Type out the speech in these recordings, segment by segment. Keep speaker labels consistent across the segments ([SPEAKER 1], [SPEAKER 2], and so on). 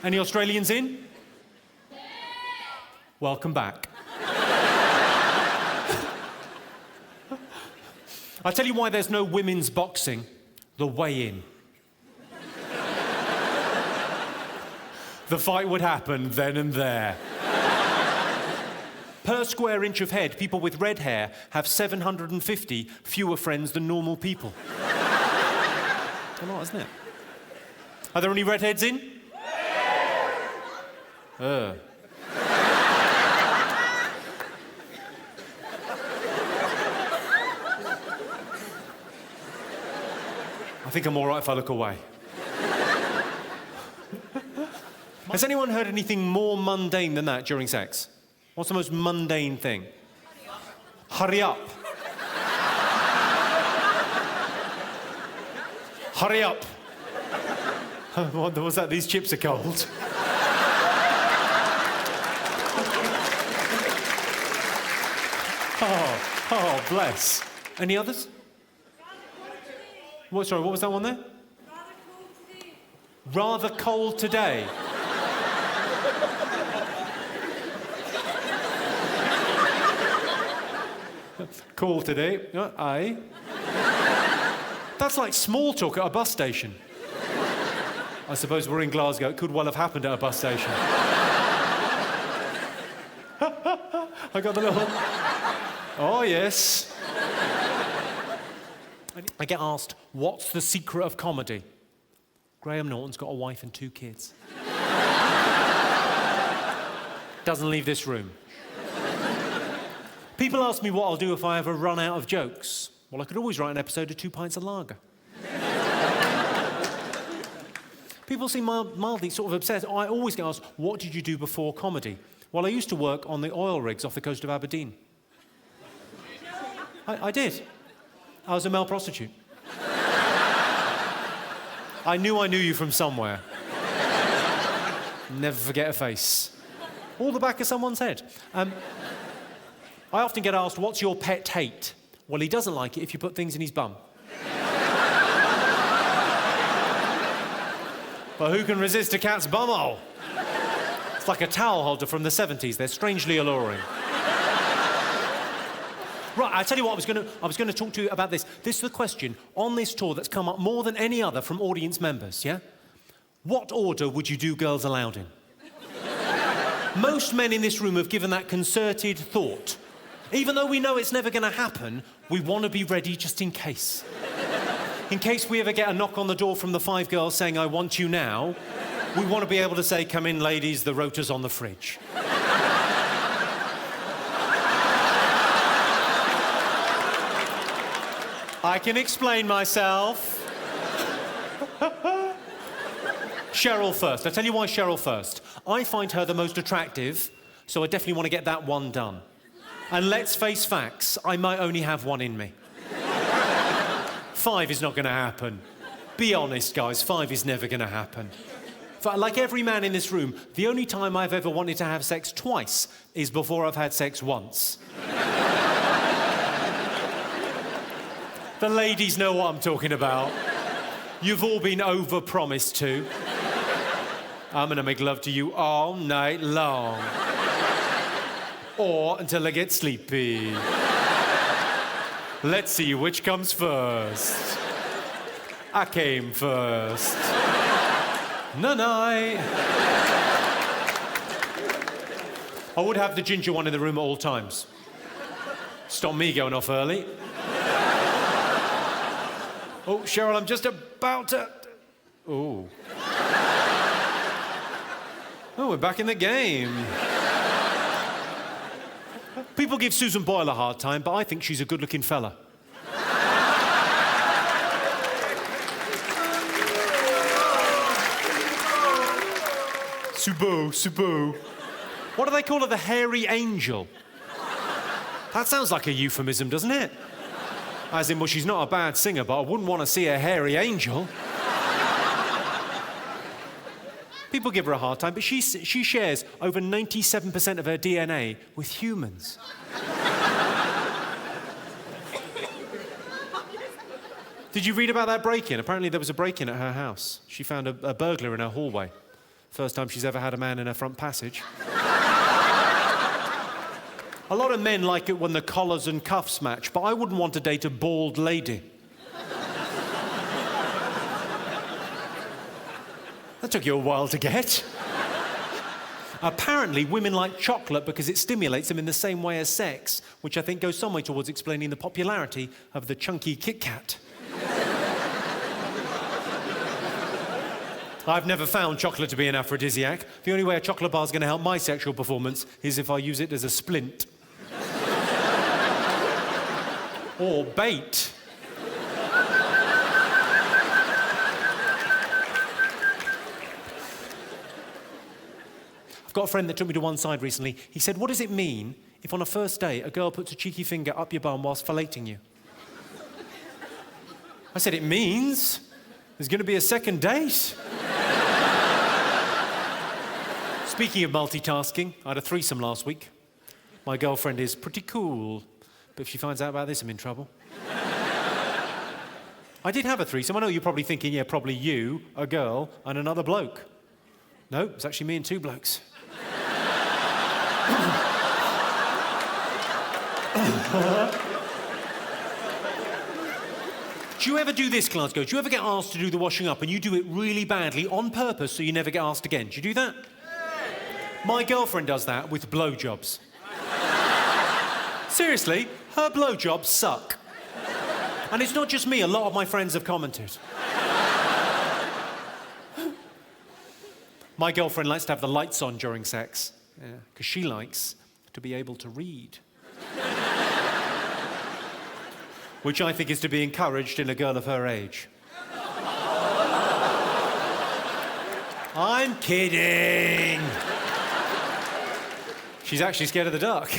[SPEAKER 1] Any Australians in? Welcome back. I tell you why there's no women's boxing. The weigh-in. The fight would happen then and there. Per square inch of head, people with red hair have 750 fewer friends than normal people. A lot, isn't it? Are there any redheads in? I think I'm all right if I look away. Has anyone heard anything more mundane than that during sex? What's the most mundane thing? Hurry up. Hurry up. What was that? These chips are cold. Oh, bless. Any others? What? Sorry, what was that one there? Rather cold today. Cool today. Aye. That's like small talk at a bus station. I suppose we're in Glasgow. It could well have happened at a bus station. I got the little... Oh, yes. I get asked, what's the secret of comedy? Graham Norton's got a wife and 2 kids. Doesn't leave this room. People ask me what I'll do if I ever run out of jokes. Well, I could always write an episode of 2 Pints of Lager. People seem mildly sort of obsessed. I always get asked, what did you do before comedy? Well, I used to work on the oil rigs off the coast of Aberdeen. I did. I was a male prostitute. I knew you from somewhere. Never forget a face. Or the back of someone's head. I often get asked, what's your pet hate? Well, he doesn't like it if you put things in his bum. But who can resist a cat's bumhole? It's like a towel holder from the 70s. They're strangely alluring. Right, I tell you what, I was going to talk to you about this. This is the question on this tour that's come up more than any other from audience members, yeah? What order would you do Girls Aloud in? Most men in this room have given that concerted thought. Even though we know it's never going to happen, we want to be ready just in case. In case we ever get a knock on the door from the 5 girls saying, I want you now, we want to be able to say, come in, ladies, the rota's on the fridge. I can explain myself. Cheryl first. I'll tell you why Cheryl first. I find her the most attractive, so I definitely want to get that one done. And let's face facts, I might only have one in me. 5 is not going to happen. Be honest, guys, 5 is never going to happen. Like every man in this room, the only time I've ever wanted to have sex twice is before I've had sex once. The ladies know what I'm talking about. You've all been over-promised to. I'm going to make love to you all night long. Or until I get sleepy. Let's see which comes first. I came first. Night-night. I would have the ginger one in the room at all times. Stop me going off early. Oh, Cheryl, I'm just about to... Oh. Oh, we're back in the game. People give Susan Boyle a hard time, but I think she's a good-looking fella. Subo. What do they call her? The hairy angel? That sounds like a euphemism, doesn't it? As in, well, she's not a bad singer, but I wouldn't want to see a hairy angel. People give her a hard time, but she shares over 97% of her DNA with humans. Did you read about that break-in? Apparently there was a break-in at her house. She found a burglar in her hallway. First time she's ever had a man in her front passage. A lot of men like it when the collars and cuffs match, but I wouldn't want to date a bald lady. That took you a while to get. Apparently, women like chocolate because it stimulates them in the same way as sex, which I think goes some way towards explaining the popularity of the chunky Kit Kat. I've never found chocolate to be an aphrodisiac. The only way a chocolate bar is going to help my sexual performance is if I use it as a splint. Or bait. I've got a friend that took me to one side recently. He said, what does it mean if on a first date a girl puts a cheeky finger up your bum whilst filleting you? I said, it means there's going to be a second date. Speaking of multitasking, I had a threesome last week. My girlfriend is pretty cool, but if she finds out about this, I'm in trouble. I did have a threesome. I know you're probably thinking, yeah, probably you, a girl, and another bloke. No, it's actually me and two blokes. Do you ever do this, Glasgow? Do you ever get asked to do the washing up and you do it really badly on purpose so you never get asked again? Do you do that? My girlfriend does that with blowjobs. Seriously, her blowjobs suck. And it's not just me, a lot of my friends have commented. My girlfriend likes to have the lights on during sex, because she likes to be able to read. Which I think is to be encouraged in a girl of her age. I'm kidding. She's actually scared of the dark.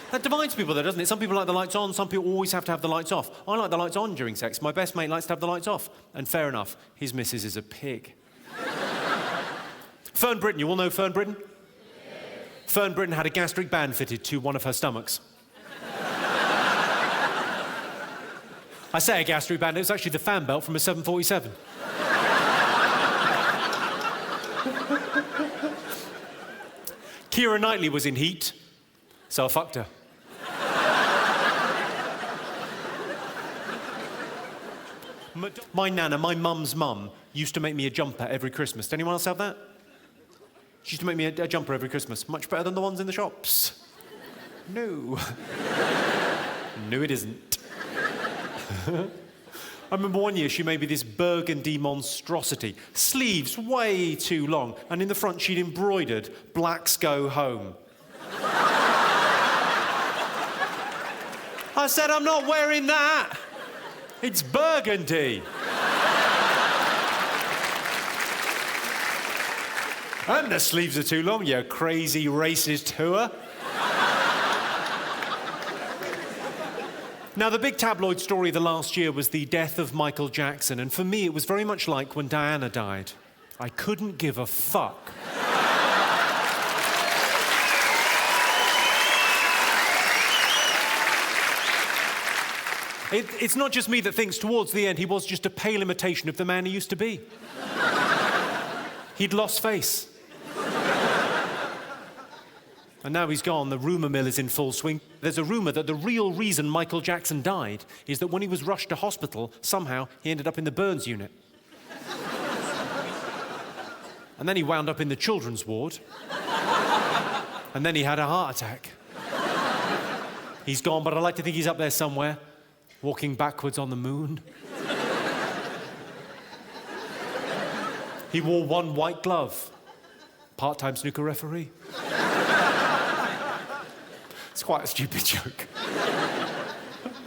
[SPEAKER 1] That divides people though, doesn't it? Some people like the lights on, some people always have to have the lights off. I like the lights on during sex. My best mate likes to have the lights off. And fair enough, his missus is a pig. Fern Britton, you all know Fern Britton? Yes. Fern Britton had a gastric band fitted to one of her stomachs. I say a gastric band, it was actually the fan belt from a 747. Keira Knightley was in Heat, so I fucked her. My nana, my mum's mum, used to make me a jumper every Christmas. Did anyone else have that? She used to make me a jumper every Christmas. Much better than the ones in the shops. No. No, it isn't. I remember one year she made me this burgundy monstrosity. Sleeves way too long, and in the front she'd embroidered, "Blacks go home." I said, I'm not wearing that. It's burgundy. And the sleeves are too long, you crazy racist hooer. Now, the big tabloid story of the last year was the death of Michael Jackson, and for me, it was very much like when Diana died. I couldn't give a fuck. It's not just me that thinks towards the end he was just a pale imitation of the man he used to be. He'd lost face. And now he's gone, the rumour mill is in full swing. There's a rumour that the real reason Michael Jackson died is that when he was rushed to hospital, somehow he ended up in the burns unit. And then he wound up in the children's ward. And then he had a heart attack. He's gone, but I like to think he's up there somewhere, walking backwards on the moon. He wore one white glove. Part-time snooker referee. It's quite a stupid joke.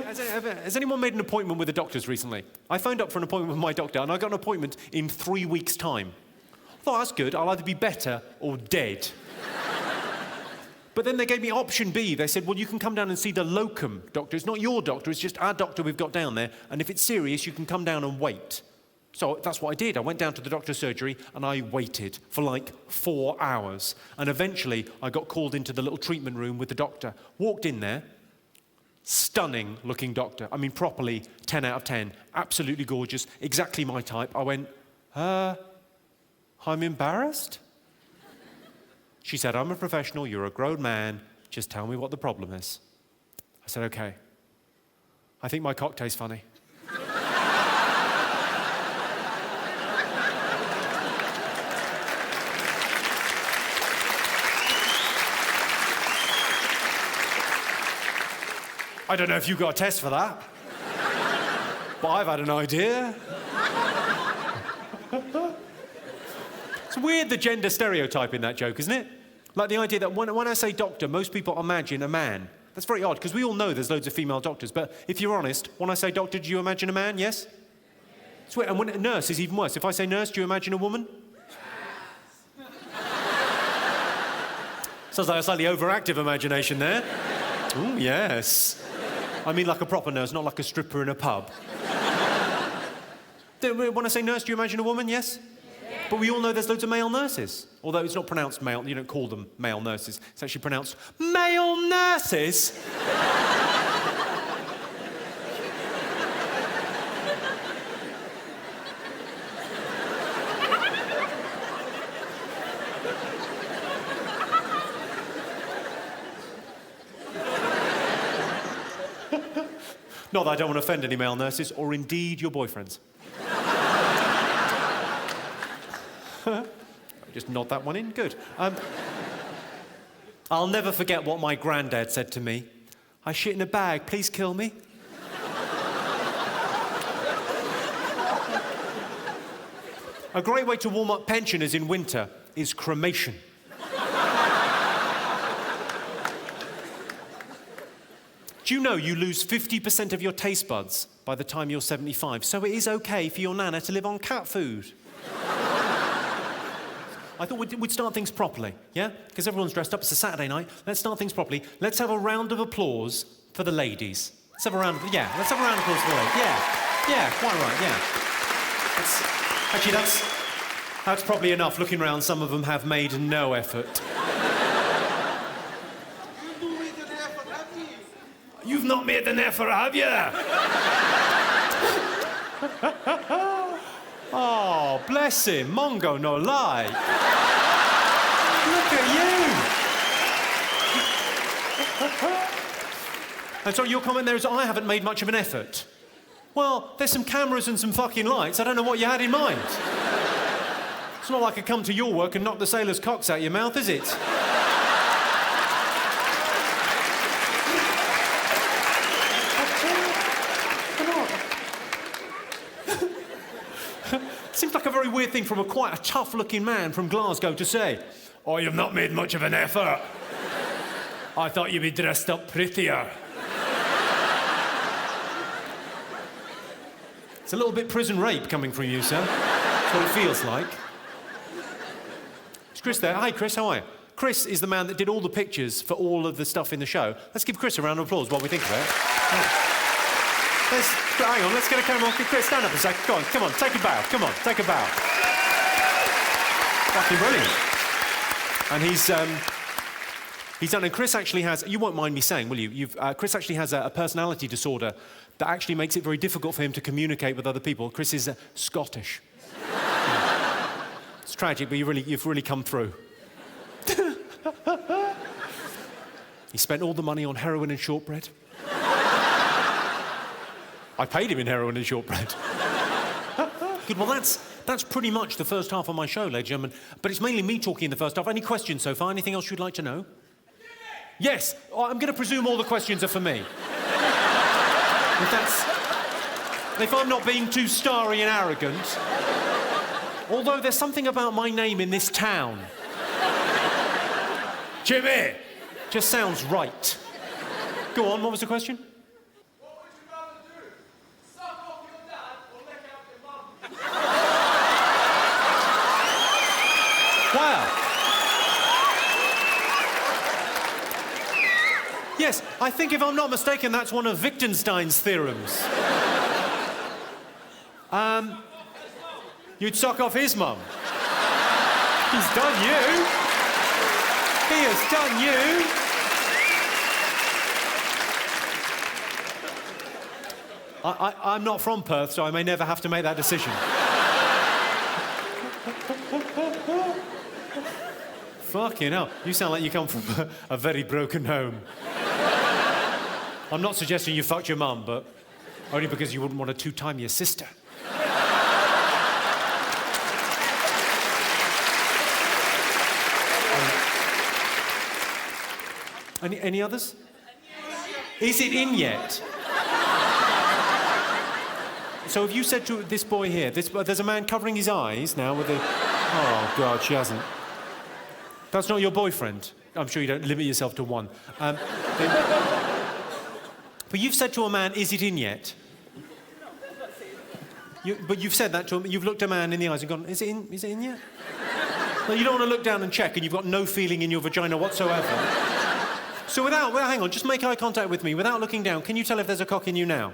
[SPEAKER 1] Has anyone made an appointment with the doctors recently? I phoned up for an appointment with my doctor, and I got an appointment in 3 weeks' time. I thought, that's good. I'll either be better or dead. But then they gave me option B. They said, well, you can come down and see the locum doctor. It's not your doctor, it's just our doctor we've got down there. And if it's serious, you can come down and wait. So that's what I did. I went down to the doctor's surgery and I waited for like 4 hours. And eventually I got called into the little treatment room with the doctor. Walked in there, stunning looking doctor. I mean, properly 10 out of 10. Absolutely gorgeous, exactly my type. I went, I'm embarrassed. She said, I'm a professional, you're a grown man, just tell me what the problem is. I said, okay. I think my cock tastes funny. I don't know if you got a test for that, but I've had an idea. It's weird, the gender stereotype in that joke, isn't it? Like the idea that when I say doctor, most people imagine a man. That's very odd, because we all know there's loads of female doctors, but if you're honest, when I say doctor, do you imagine a man? Yes? It's weird. And when nurse is even worse. If I say nurse, do you imagine a woman? Sounds like a slightly overactive imagination there. Ooh, yes. I mean like a proper nurse, not like a stripper in a pub. When I say nurse, do you imagine a woman? Yes? But we all know there's loads of male nurses. Although it's not pronounced male, you don't call them male nurses. It's actually pronounced male nurses. Not that I don't want to offend any male nurses, or indeed your boyfriends. Just nod that one in, good. I'll never forget what my granddad said to me. I shit in a bag, please kill me. A great way to warm up pensioners in winter is cremation. Do you know you lose 50% of your taste buds by the time you're 75, so it is okay for your nana to live on cat food? I thought we'd start things properly, yeah? Because everyone's dressed up, it's a Saturday night. Let's start things properly. Let's have a round of applause for the ladies. Let's have a round of applause for the ladies. Yeah, quite right, yeah. That's probably enough. Looking around, some of them have made no effort. You've not made an effort, have you? Oh, bless him. Mongo no lie. Look at you. And so your comment there is, I haven't made much of an effort. Well, there's some cameras and some fucking lights. I don't know what you had in mind. It's not like I come to your work and knock the sailors' cocks out your mouth, is it? Seems like a very weird thing from quite a tough-looking man from Glasgow to say. Oh, you've not made much of an effort. I thought you'd be dressed up prettier. It's a little bit prison rape coming from you, sir. That's what it feels like. Is Chris there? Hi, Chris, how are you? Chris is the man that did all the pictures for all of the stuff in the show. Let's give Chris a round of applause while we think about it. Hang on, let's get a camera on. Chris, stand up a sec. Go on, come on, take a bow. Come on, take a bow. Fucking brilliant. And he's done, and Chris actually has, you won't mind me saying, will you? Chris actually has a personality disorder that actually makes it very difficult for him to communicate with other people. Chris is Scottish. It's tragic, but you've really come through. He spent all the money on heroin and shortbread. I paid him in heroin and shortbread. Good, well, that's pretty much the first half of my show, ladies and gentlemen. But it's mainly me talking in the first half. Any questions so far? Anything else you'd like to know? Yes, I'm going to presume all the questions are for me. If I'm not being too starry and arrogant. Although there's something about my name in this town. Jimmy! Just sounds right. Go on, what was the question?
[SPEAKER 2] What would you rather do? Suck off your dad or lick out your mum?
[SPEAKER 1] Wow. Yes, I think if I'm not mistaken, that's one of Wittgenstein's theorems. You'd suck off his mum. He's done you. He has done you. I'm not from Perth, so I may never have to make that decision. Fucking hell. You sound like you come from a very broken home. I'm not suggesting you fucked your mum, but only because you wouldn't want to two-time your sister. Any others? Is it in yet? So have you said to this boy here, there's a man covering his eyes now with a... Oh, God, she hasn't. That's not your boyfriend. I'm sure you don't limit yourself to one. But you've said to a man, is it in yet? But you've said that to him, you've looked a man in the eyes and gone, is it in yet? No, you don't want to look down and check and you've got no feeling in your vagina whatsoever. So hang on, just make eye contact with me. Without looking down, can you tell if there's a cock in you now?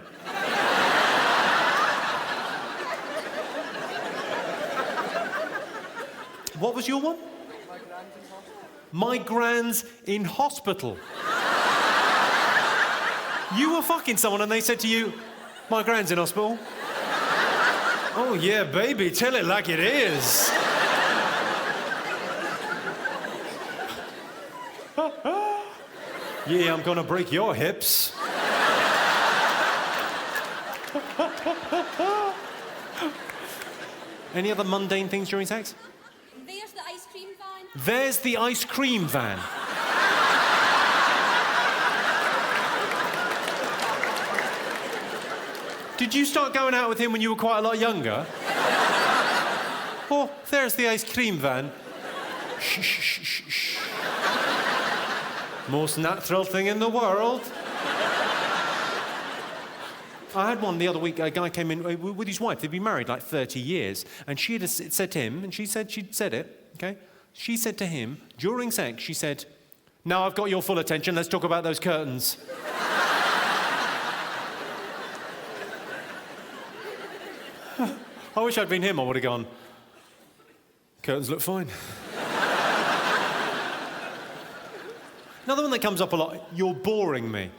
[SPEAKER 1] What was your one? My gran's in hospital. You were fucking someone and they said to you, my gran's in hospital. Oh yeah, baby, tell it like it is. Yeah, I'm gonna break your hips. Any other mundane things during sex?
[SPEAKER 3] There's the ice cream van.
[SPEAKER 1] There's the ice cream van. Did you start going out with him when you were quite a lot younger? Oh, there's the ice cream van. Shh, shh, shh, shh. Most natural thing in the world. I had one the other week. A guy came in with his wife. They'd been married like 30 years. And she had said to him, and she'd said it, okay? She said to him, during sex, she said, now I've got your full attention, let's talk about those curtains. I wish I'd been him, I would have gone, curtains look fine. Another one that comes up a lot, you're boring me.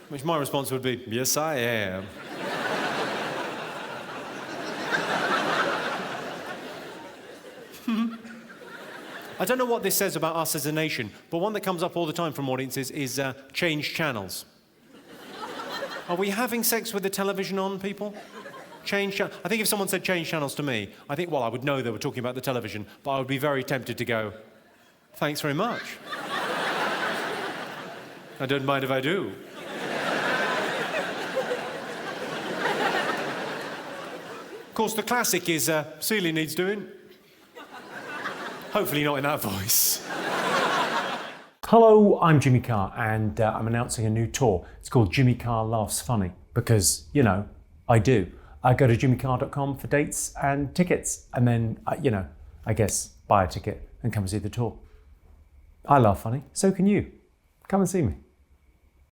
[SPEAKER 1] Which my response would be, yes, I am. I don't know what this says about us as a nation, but one that comes up all the time from audiences is change channels. Are we having sex with the television on, people? I think if someone said change channels to me, I think, well, I would know they were talking about the television, but I would be very tempted to go, thanks very much. I don't mind if I do. Of course, the classic is Celia needs doing. Hopefully not in that voice. Hello, I'm Jimmy Carr, and I'm announcing a new tour. It's called Jimmy Carr Laughs Funny, because, you know, I do. I go to jimmycarr.com for dates and tickets, and then, you know, I guess buy a ticket and come and see the tour. I laugh funny, so can you. Come and see me.